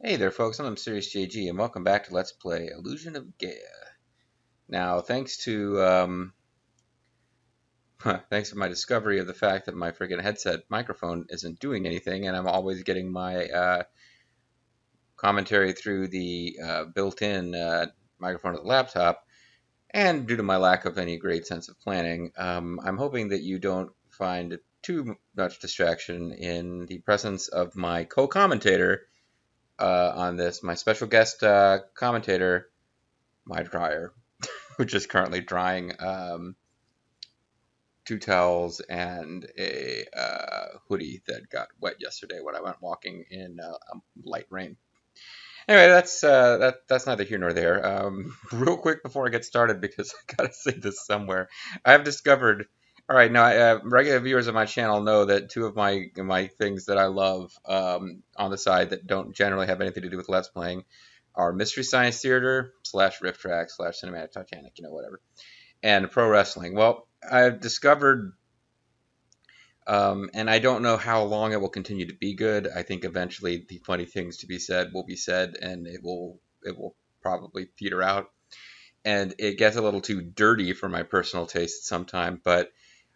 Hey there folks, I'm MysteriousJG and welcome back to Let's Play Illusion of Gaia. Now, thanks to thanks to my discovery of the fact that my friggin' headset microphone isn't doing anything and I'm always getting my commentary through the built-in microphone of the laptop, and due to my lack of any great sense of planning, I'm hoping that you don't find too much distraction in the presence of my co-commentator on this, my special guest commentator, my dryer, which is currently drying two towels and a hoodie that got wet yesterday when I went walking in light rain. Anyway, that's neither here nor there. Real quick before I get started, because I gotta say this somewhere, I've discovered. All right, now regular viewers of my channel know that two of my things that I love on the side that don't generally have anything to do with Let's Playing are Mystery Science Theater / Riff Track / Cinematic Titanic, whatever, and pro wrestling. Well, I've discovered, and I don't know how long it will continue to be good. I think eventually the funny things to be said will be said, and it will probably peter out, and it gets a little too dirty for my personal taste sometime. But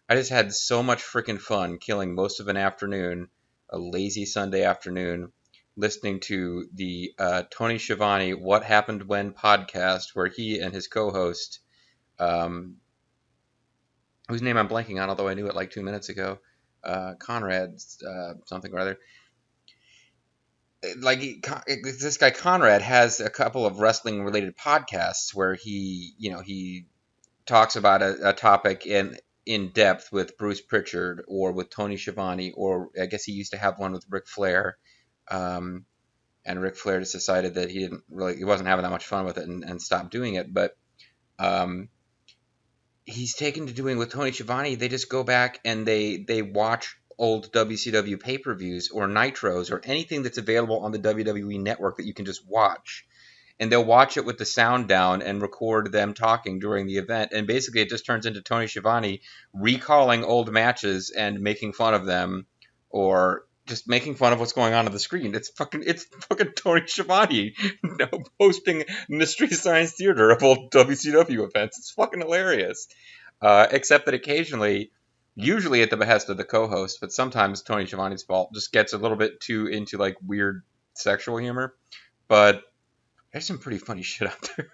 I just had so much freaking fun killing most of an afternoon, a lazy Sunday afternoon, listening to the Tony Schiavone "What Happened When" podcast, where he and his co-host, whose name I'm blanking on, although I knew it like 2 minutes ago, Conrad something or other. This guy Conrad has a couple of wrestling related podcasts where he talks about a topic in depth with Bruce Pritchard or with Tony Schiavone, or I guess he used to have one with Ric Flair. And Ric Flair just decided that he wasn't having that much fun with it and stopped doing it. But he's taken to doing with Tony Schiavone. They just go back and they watch old WCW pay-per-views or Nitros or anything that's available on the WWE network that you can just watch. And they'll watch it with the sound down and record them talking during the event. And basically it just turns into Tony Schiavone recalling old matches and making fun of them, or just making fun of what's going on the screen. It's fucking Tony Schiavone posting Mystery Science Theater of old WCW events. It's fucking hilarious. Except that occasionally, usually at the behest of the co-host, but sometimes Tony Schiavone's fault, just gets a little bit too into like weird sexual humor. But there's some pretty funny shit out there.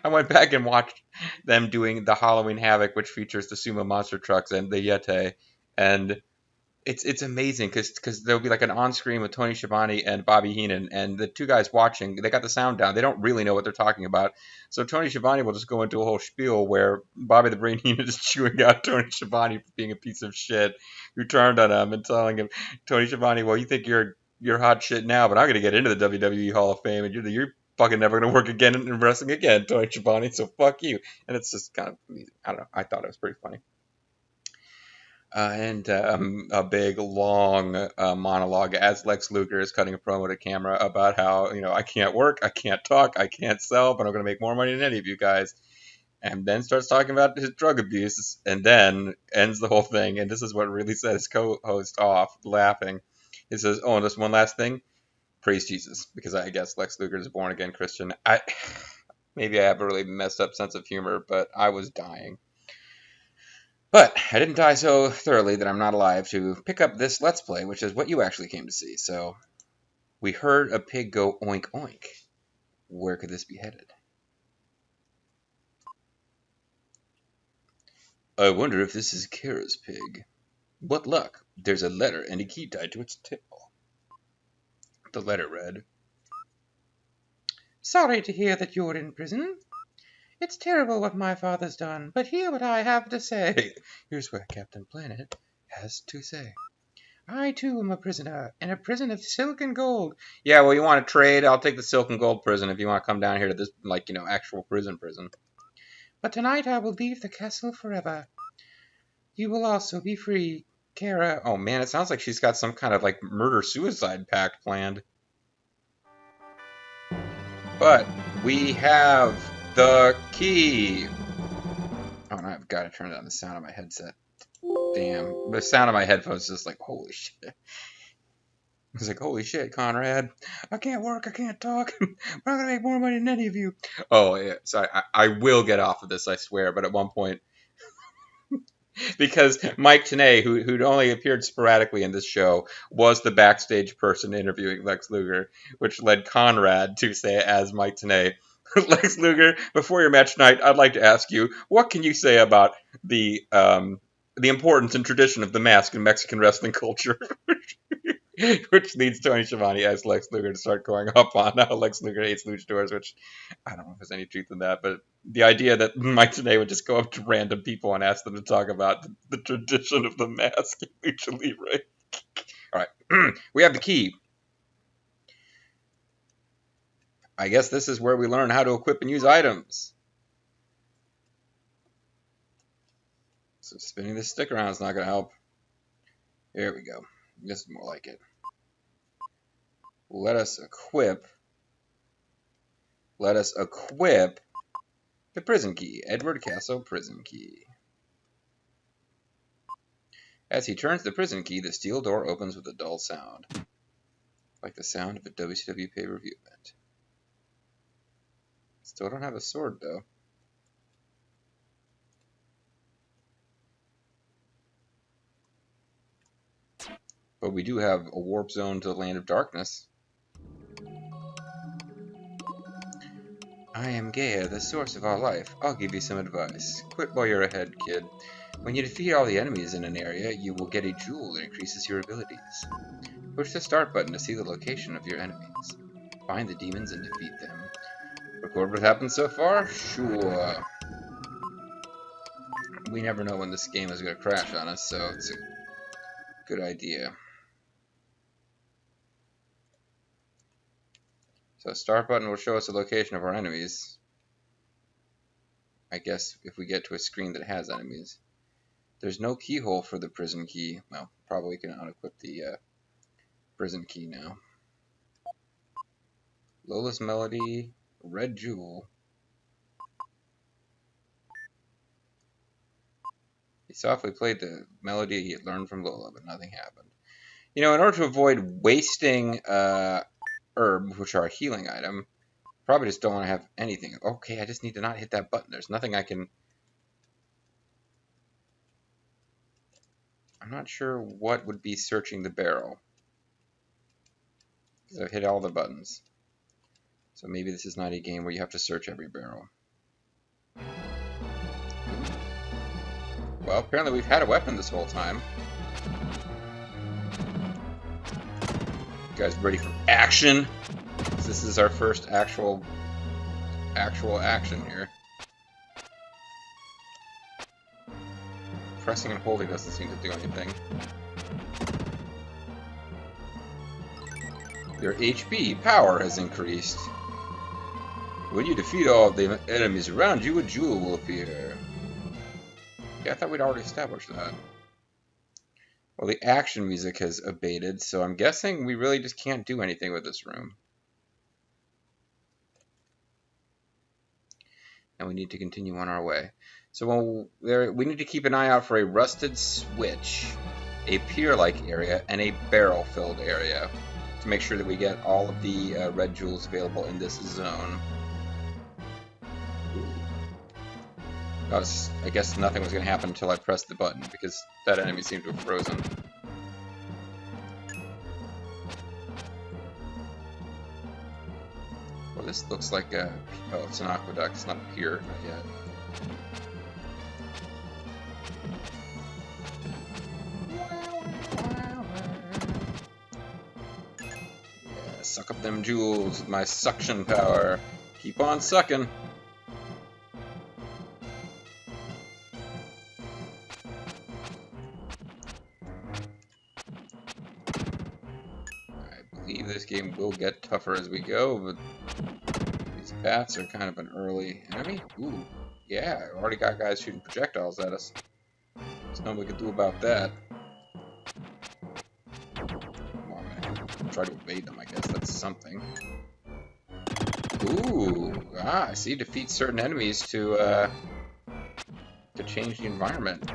I went back and watched them doing the Halloween Havoc, which features the Sumo Monster Trucks and the Yeti, and it's amazing because there'll be like an on screen with Tony Schiavone and Bobby Heenan, and the two guys watching, they got the sound down. They don't really know what they're talking about, so Tony Schiavone will just go into a whole spiel where Bobby the Brain Heenan is chewing out Tony Schiavone for being a piece of shit who turned on him and telling him, Tony Schiavone, well, you think you're hot shit now, but I'm gonna get into the WWE Hall of Fame, and you're fucking never gonna work again in wrestling again, Tony Schiavone. So fuck you. And it's just kind of amusing. I don't know. I thought it was pretty funny. And a big long monologue as Lex Luger is cutting a promo to camera about how, I can't work, I can't talk, I can't sell, but I'm going to make more money than any of you guys. And then starts talking about his drug abuse, and then ends the whole thing. And this is what really set his co-host off laughing. He says, "Oh, and just one last thing, praise Jesus," because I guess Lex Luger is a born again Christian. Maybe I have a really messed up sense of humor, but I was dying. But I didn't die so thoroughly that I'm not alive to pick up this Let's Play, which is what you actually came to see. So, we heard a pig go oink oink. Where could this be headed? I wonder if this is Kara's pig. What luck. There's a letter and a key tied to its tail. The letter read, "Sorry to hear that you're in prison. It's terrible what my father's done, but hear what I have to say." Here's where Captain Planet has to say. "I, too, am a prisoner, in a prison of silk and gold." Yeah, well, you want to trade? I'll take the silk and gold prison if you want to come down here to this, actual prison. "But tonight I will leave the castle forever. You will also be free, Kara." Oh, man, it sounds like she's got some kind of, murder-suicide pact planned. But we have the key. Oh, and I've got to turn down the sound of my headset. Damn. The sound of my headphones is just like, holy shit. He's like, holy shit, Conrad. I can't work, I can't talk. I'm not gonna make more money than any of you. Oh, yeah. So I will get off of this, I swear. But at one point, because Mike Tenay, who'd only appeared sporadically in this show, was the backstage person interviewing Lex Luger, which led Conrad to say, as Mike Tenay, Lex Luger, before your match tonight, I'd like to ask you, what can you say about the importance and tradition of the mask in Mexican wrestling culture? Which leads Tony Schiavone as Lex Luger to start going up on how Lex Luger hates luchadors, which I don't know if there's any truth in that, but the idea that Mike Tenay would just go up to random people and ask them to talk about the tradition of the mask in Lucha Libre. All right, we have the key. I guess this is where we learn how to equip and use items. So spinning this stick around is not going to help. Here we go. This is more like it. Let us equip the prison key. Edward Castle prison key. As he turns the prison key, the steel door opens with a dull sound. Like the sound of a WCW pay-per-view event. Still don't have a sword, though. But we do have a warp zone to the Land of Darkness. I am Gaia, the source of all life. I'll give you some advice. Quit while you're ahead, kid. When you defeat all the enemies in an area, you will get a jewel that increases your abilities. Push the start button to see the location of your enemies. Find the demons and defeat them. Record what happened so far? Sure. We never know when this game is going to crash on us, so it's a good idea. So start button will show us the location of our enemies. I guess if we get to a screen that has enemies. There's no keyhole for the prison key. Well, probably can unequip the prison key now. Lola's Melody, Red Jewel. He softly played the melody he had learned from Lola, but nothing happened. You know, in order to avoid wasting herbs, which are a healing item, probably just don't want to have anything. Okay, I just need to not hit that button. There's nothing I can... I'm not sure what would be searching the barrel. Because I've hit all the buttons. So maybe this is not a game where you have to search every barrel. Well, apparently we've had a weapon this whole time. You guys ready for action? This is our first actual action here. Pressing and holding doesn't seem to do anything. Your HP power has increased. When you defeat all of the enemies around you, a jewel will appear. Yeah, I thought we'd already established that. Well, the action music has abated, so I'm guessing we really just can't do anything with this room. And we need to continue on our way. So we need to keep an eye out for a rusted switch, a pier-like area, and a barrel-filled area to make sure that we get all of the red jewels available in this zone. I guess nothing was going to happen until I pressed the button, because that enemy seemed to have frozen. Well, this looks like a... oh, it's an aqueduct. It's not a pier. Not yet. Yeah, suck up them jewels with my suction power. Keep on sucking. This game will get tougher as we go, but these bats are kind of an early enemy. Ooh, yeah, I already got guys shooting projectiles at us. There's nothing we can do about that. Well, I'm gonna try to evade them, I guess that's something. Ooh, I see. Defeat certain enemies to change the environment.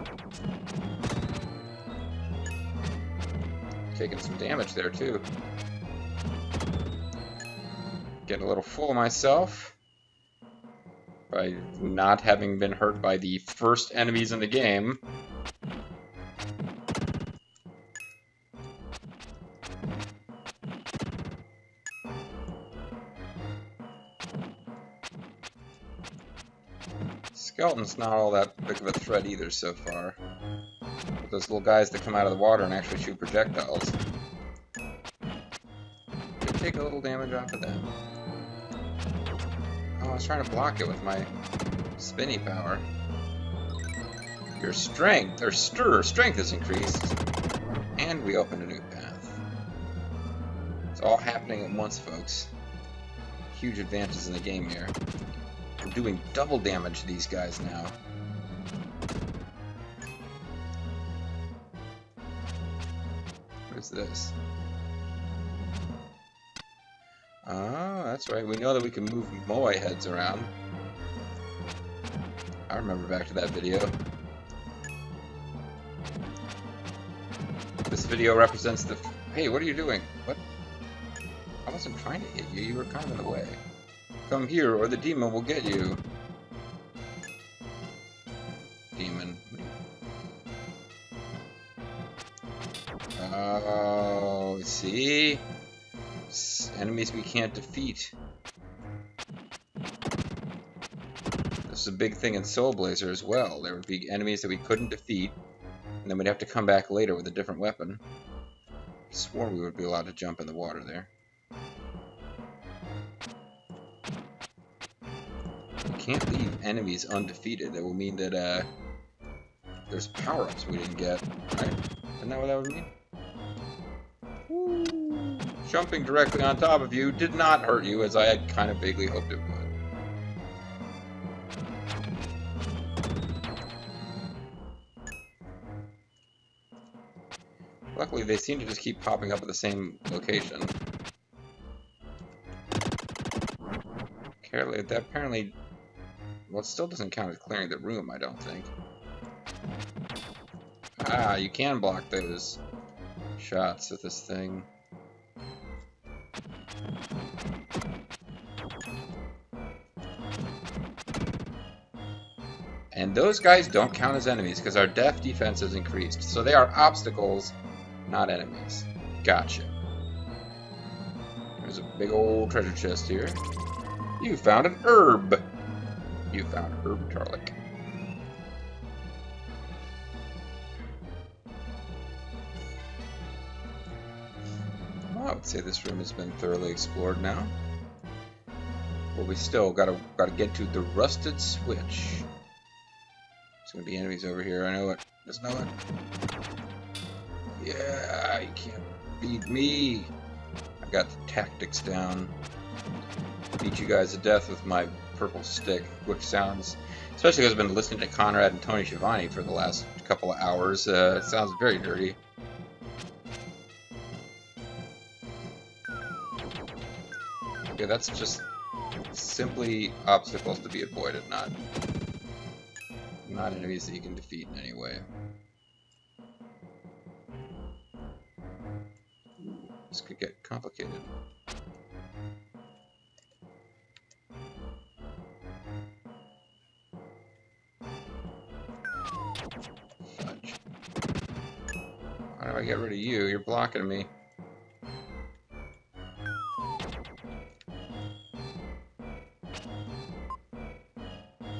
taking some damage there, too. Getting a little full of myself by not having been hurt by the first enemies in the game. Skeleton's not all that big of a threat either so far. But those little guys that come out of the water and actually shoot projectiles. Did take a little damage off of them. Oh, I was trying to block it with my spinny power. Your strength, or strength is increased. And we opened a new path. It's all happening at once, folks. Huge advances in the game here. We're doing double damage to these guys now. What is this? Oh, that's right. We know that we can move moai heads around. I remember back to that video. This video represents the... Hey, what are you doing? What? I wasn't trying to hit you. You were kind of in the way. Come here, or the demon will get you. Demon. Oh, see? Enemies we can't defeat. This is a big thing in Soul Blazer as well. There would be enemies that we couldn't defeat, and then we'd have to come back later with a different weapon. I swore we would be allowed to jump in the water there. We can't leave enemies undefeated. That will mean that there's power-ups we didn't get, right? Isn't that what that would mean? Woo. Jumping directly on top of you did not hurt you, as I had kind of vaguely hoped it would. Luckily, they seem to just keep popping up at the same location. Carefully, that apparently... Well, it still doesn't count as clearing the room, I don't think. Ah, you can block those shots with this thing. And those guys don't count as enemies because our def defense is increased. So they are obstacles, not enemies. Gotcha. There's a big old treasure chest here. You found an herb. You found herb garlic. Well, I would say this room has been thoroughly explored now. But we still gotta get to the rusted switch. There's gonna be enemies over here. I know it. Just know it. Yeah, you can't beat me. I got the tactics down. Beat you guys to death with my purple stick, which sounds, especially because I've been listening to Conrad and Tony Schiavone for the last couple of hours, it sounds very dirty. Okay, that's just simply obstacles to be avoided, not enemies that you can defeat in any way. This could get complicated. Fudge. How do I get rid of you? You're blocking me.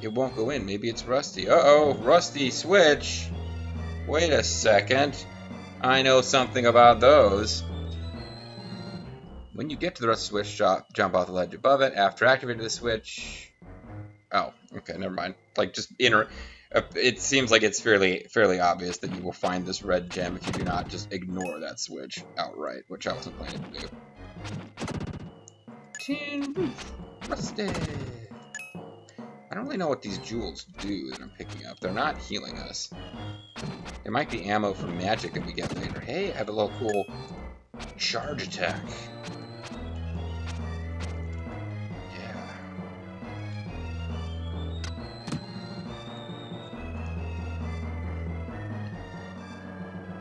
It won't go in. Maybe it's rusty. Uh-oh, rusty switch. Wait a second. I know something about those. When you get to the rusty switch, jump off the ledge above it. After activating the switch... Oh, okay, never mind. Like, just it seems like it's fairly obvious that you will find this red gem if you do not just ignore that switch outright, which I wasn't planning to do. Tin roof. Rusted. I don't really know what these jewels do that I'm picking up. They're not healing us. It might be ammo for magic that we get later. Hey, I have a little cool charge attack. Yeah.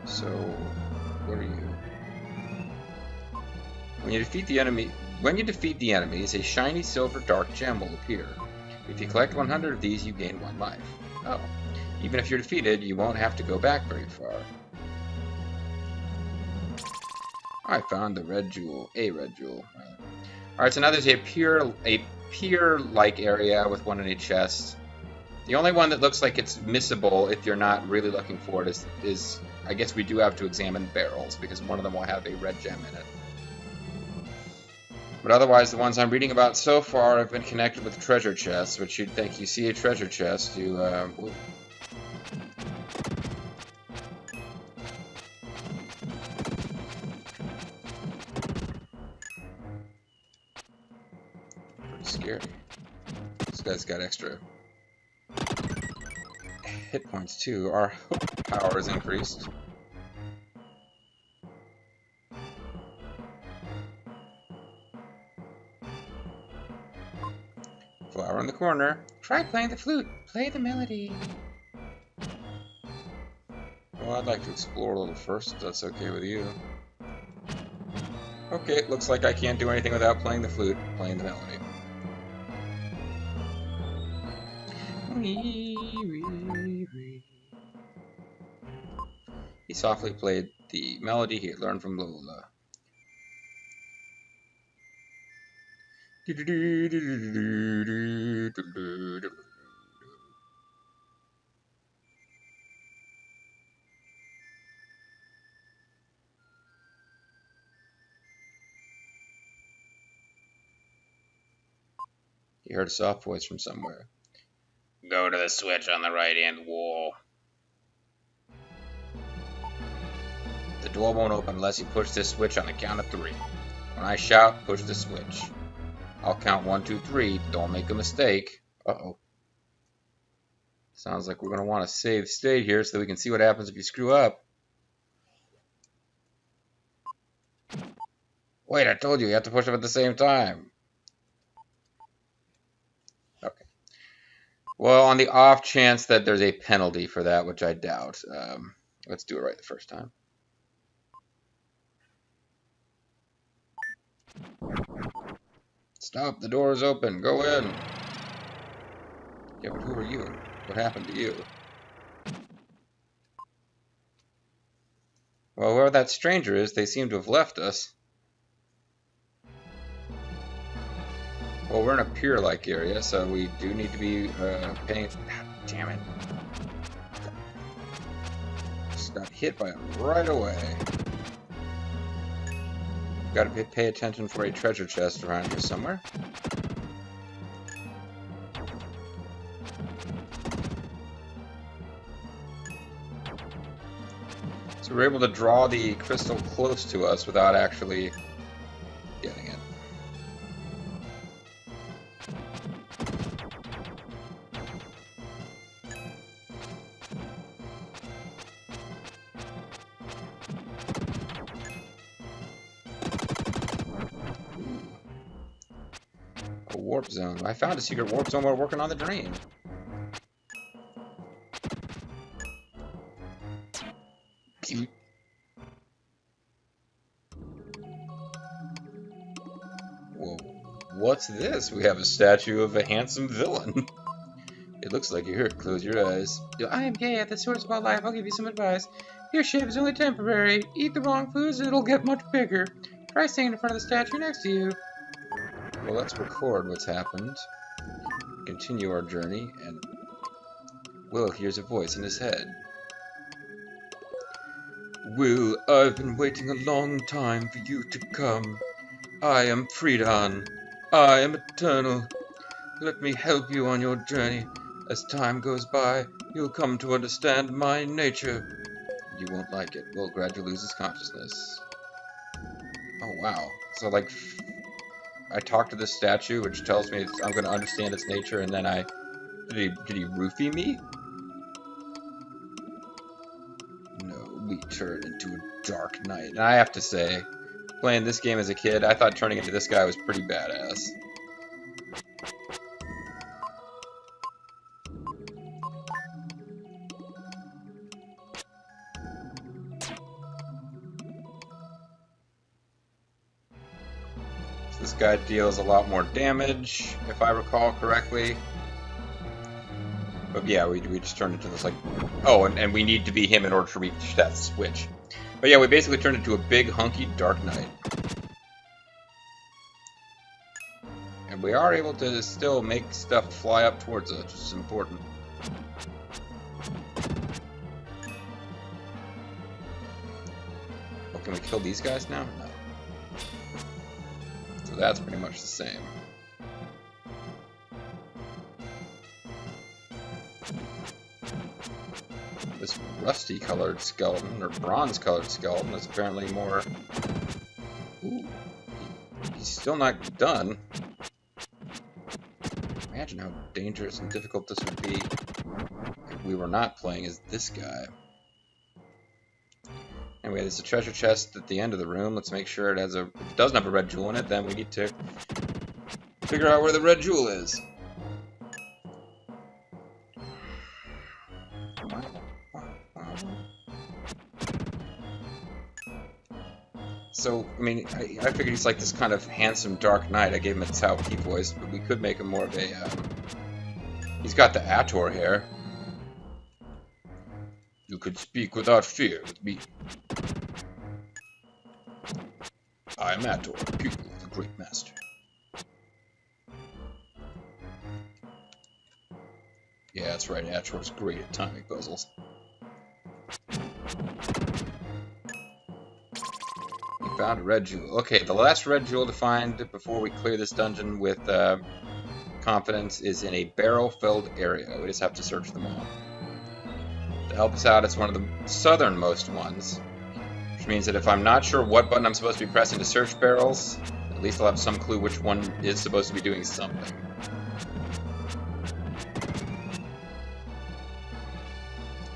So, what are you? When you defeat the enemies, a shiny silver dark gem will appear. If you collect 100 of these, you gain 1 life. Oh. Even if you're defeated, you won't have to go back very far. I found the red jewel. A red jewel. Alright, so now there's a pier-like area with one in each chest. The only one that looks like it's missable if you're not really looking for it is I guess we do have to examine barrels, because one of them will have a red gem in it. But otherwise, the ones I'm reading about so far have been connected with treasure chests, which you'd think you see a treasure chest, you, pretty scary. This guy's got extra hit points too. Our hope power is increased. Flower in the corner. Try playing the flute. Play the melody. Well, I'd like to explore a little first, if that's okay with you. Okay, it looks like I can't do anything without playing the flute, playing the melody. He softly played the melody he had learned from Lola. He heard a soft voice from somewhere. Go to the switch on the right-hand wall. The door won't open unless you push this switch on the count of 3. When I shout, push the switch. I'll count 1, 2, 3. Don't make a mistake. Uh-oh. Sounds like we're going to want to save state here so that we can see what happens if you screw up. Wait, I told you, you have to push them at the same time. Okay. Well, on the off chance that there's a penalty for that, which I doubt, let's do it right the first time. Stop, the door is open. Go in. Yeah, but who are you? What happened to you? Well, whoever that stranger is, they seem to have left us. Well, we're in a pier-like area, so we do need to be paying... God damn it. Just got hit by it right away. Got to pay attention for a treasure chest around here somewhere. So we're able to draw the crystal close to us without actually getting it. A warp zone. I found a secret warp zone while working on the drain. Whoa, what's this? We have a statue of a handsome villain. It looks like you're hurt. Close your eyes. I am Gaia, the source of all life. I'll give you some advice. Your shape is only temporary. Eat the wrong foods and it'll get much bigger. Try staying in front of the statue next to you. Well, let's record what's happened. Continue our journey, and Will hears a voice in his head. Will, I've been waiting a long time for you to come. I am Freedon. I am eternal. Let me help you on your journey. As time goes by, you'll come to understand my nature. You won't like it. Will gradually loses consciousness. Oh, wow. So, like, I talk to this statue, which tells me I'm going to understand its nature, and then Did he roofie me? No, we turn into a dark knight. And I have to say, playing this game as a kid, I thought turning into this guy was pretty badass. This guy deals a lot more damage, if I recall correctly. But yeah, we just turned into this, like... Oh, and we need to be him in order to reach that switch. But yeah, we basically turned into a big, hunky Dark Knight. And we are able to still make stuff fly up towards us, which is important. Oh, can we kill these guys now? No. So that's pretty much the same. This rusty-colored skeleton, or bronze-colored skeleton, is apparently more... Ooh, he's still not done. Imagine how dangerous and difficult this would be if we were not playing as this guy. Anyway, there's a treasure chest at the end of the room. Let's make sure it has a... If it doesn't have a red jewel in it, then we need to figure out where the red jewel is. So, I mean, I figured he's like this kind of handsome Dark Knight. I gave him a Tao Key voice, but we could make him more of a... he's got the Ator hair. You could speak without fear with me. I am Ator, pupil of the Great Master. Yeah, that's right, Ator's great at timing puzzles. Found a red jewel. Okay, the last red jewel to find before we clear this dungeon with confidence is in a barrel-filled area. We just have to search them all. To help us out, it's one of the southernmost ones, which means that if I'm not sure what button I'm supposed to be pressing to search barrels, at least I'll have some clue which one is supposed to be doing something.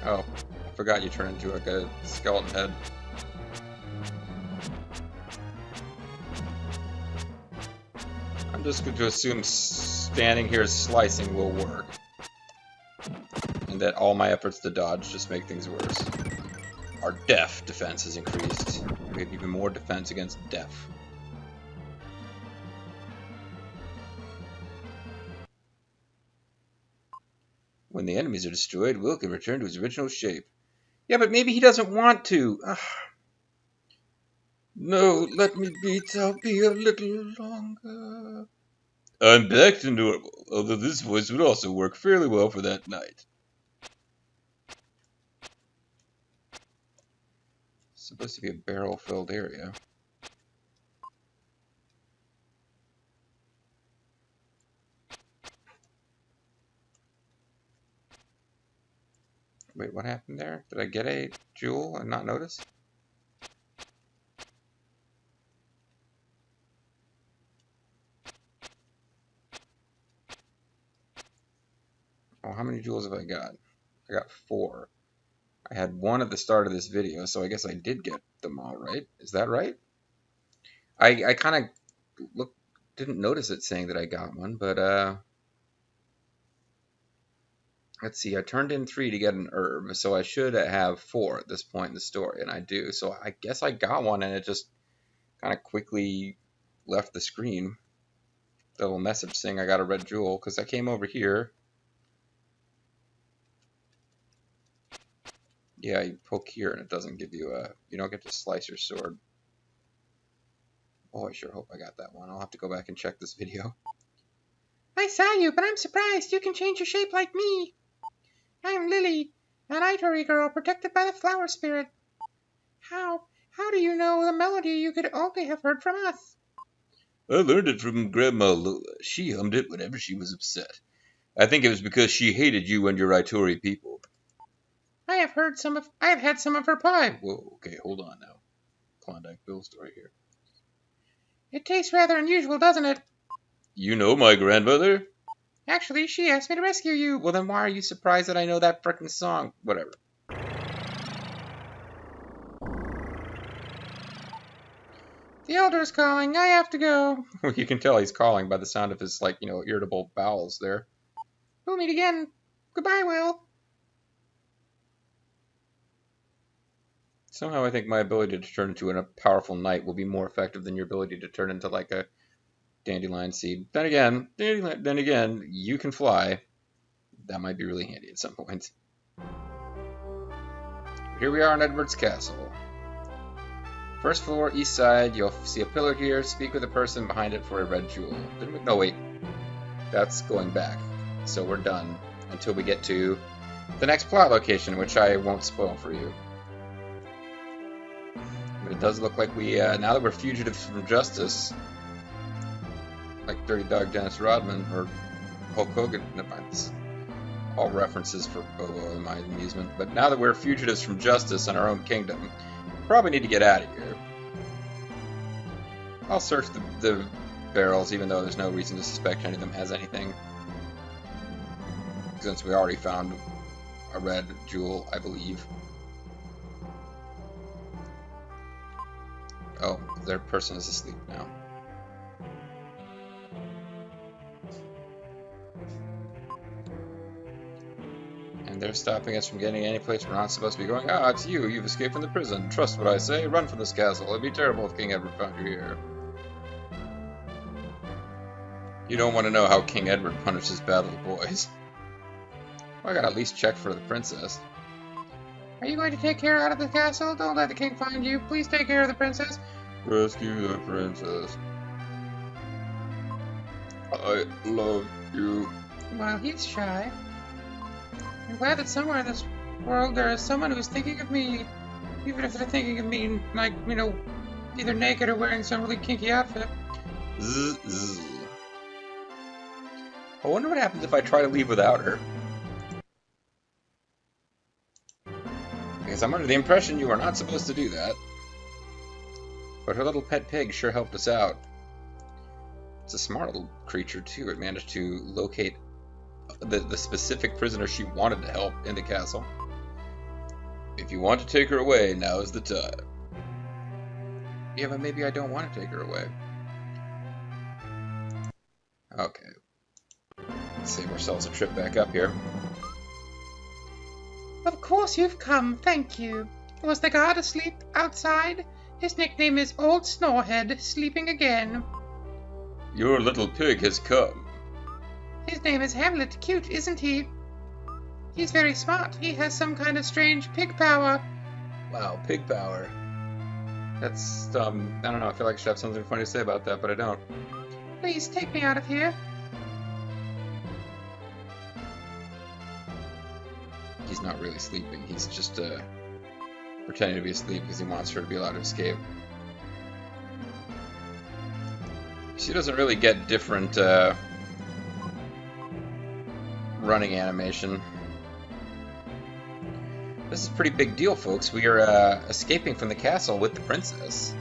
Oh, I forgot you turn into like a skeleton head. I'm just going to assume standing here slicing will work. And that all my efforts to dodge just make things worse. Our deaf defense has increased. We have even more defense against deaf. When the enemies are destroyed, Will can return to his original shape. Yeah, but maybe he doesn't want to. Ugh. No, let me be a little longer. I'm back to normal, although this voice would also work fairly well for that night. It's supposed to be a barrel-filled area. Wait, what happened there? Did I get a jewel and not notice? Oh, how many jewels have I got? I got 4. I had 1 at the start of this video, so I guess I did get them all, right? Is that right? I kind of didn't notice it saying that I got 1, but let's see. I turned in 3 to get an herb, so I should have 4 at this point in the story, and I do. So I guess I got 1, and it just kind of quickly left the screen. The little message saying I got a red jewel, because I came over here. Yeah, you poke here and it doesn't give you a... You don't get to slice your sword. Oh, I sure hope I got that one. I'll have to go back and check this video. I saw you, but I'm surprised. You can change your shape like me. I'm Lily, an Itori girl protected by the flower spirit. How do you know the melody you could only have heard from us? I learned it from Grandma Lola. She hummed it whenever she was upset. I think it was because she hated you and your Itori people. I have had some of her pie. Whoa, okay, hold on now. Klondike Bill story here. It tastes rather unusual, doesn't it? You know my grandmother? Actually, she asked me to rescue you. Well, then why are you surprised that I know that frickin' song? Whatever. The Elder's calling. I have to go. Well, you can tell he's calling by the sound of his, like, irritable bowels there. We'll meet again. Goodbye, Will. Somehow I think my ability to turn into a powerful knight will be more effective than your ability to turn into, like, a dandelion seed. Then again, you can fly. That might be really handy at some point. Here we are in Edward's Castle. First floor, east side. You'll see a pillar here. Speak with the person behind it for a red jewel. No, wait. That's going back. So we're done until we get to the next plot location, which I won't spoil for you. But it does look like we, now that we're fugitives from justice, like Dirty Dog Dennis Rodman or Hulk Hogan, it's all references for Bobo in my amusement. But now that we're fugitives from justice in our own kingdom, we probably need to get out of here. I'll search the barrels, even though there's no reason to suspect any of them has anything, since we already found a red jewel, I believe. Oh, their person is asleep now. And they're stopping us from getting any place we're not supposed to be going. Ah, it's you. You've escaped from the prison. Trust what I say. Run from this castle. It'd be terrible if King Edward found you here. You don't want to know how King Edward punishes bad little boys. Well, I gotta at least check for the princess. Are you going to take care out of the castle? Don't let the king find you. Please take care of the princess. Rescue the princess. I love you. Well, he's shy. I'm glad that somewhere in this world there is someone who's thinking of me. Even if they're thinking of me, like, you know, either naked or wearing some really kinky outfit. Zzz, zzz. I wonder what happens if I try to leave without her. Because I'm under the impression you are not supposed to do that. But her little pet pig sure helped us out. It's a smart little creature, too. It managed to locate the specific prisoner she wanted to help in the castle. If you want to take her away, now is the time. Yeah, but maybe I don't want to take her away. Okay. Let's save ourselves a trip back up here. Of course you've come, thank you. Was the guard asleep outside? His nickname is Old Snorehead, sleeping again. Your little pig has come. His name is Hamlet. Cute, isn't he? He's very smart. He has some kind of strange pig power. Wow, pig power. That's, I don't know, I feel like I should have something funny to say about that, but I don't. Please, take me out of here. He's not really sleeping. He's just, pretending to be asleep because he wants her to be allowed to escape. She doesn't really get different, running animation. This is a pretty big deal, folks. We are escaping from the castle with the princess.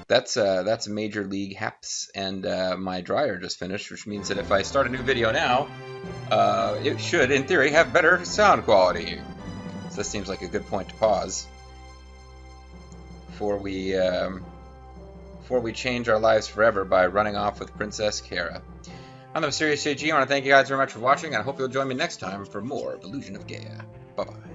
That's Major League Haps, and my dryer just finished, which means that if I start a new video now, it should, in theory, have better sound quality. So this seems like a good point to pause before we change our lives forever by running off with Princess Kara. I'm the MysteriousJG. I want to thank you guys very much for watching, and I hope you'll join me next time for more of Illusion of Gaia. Bye-bye.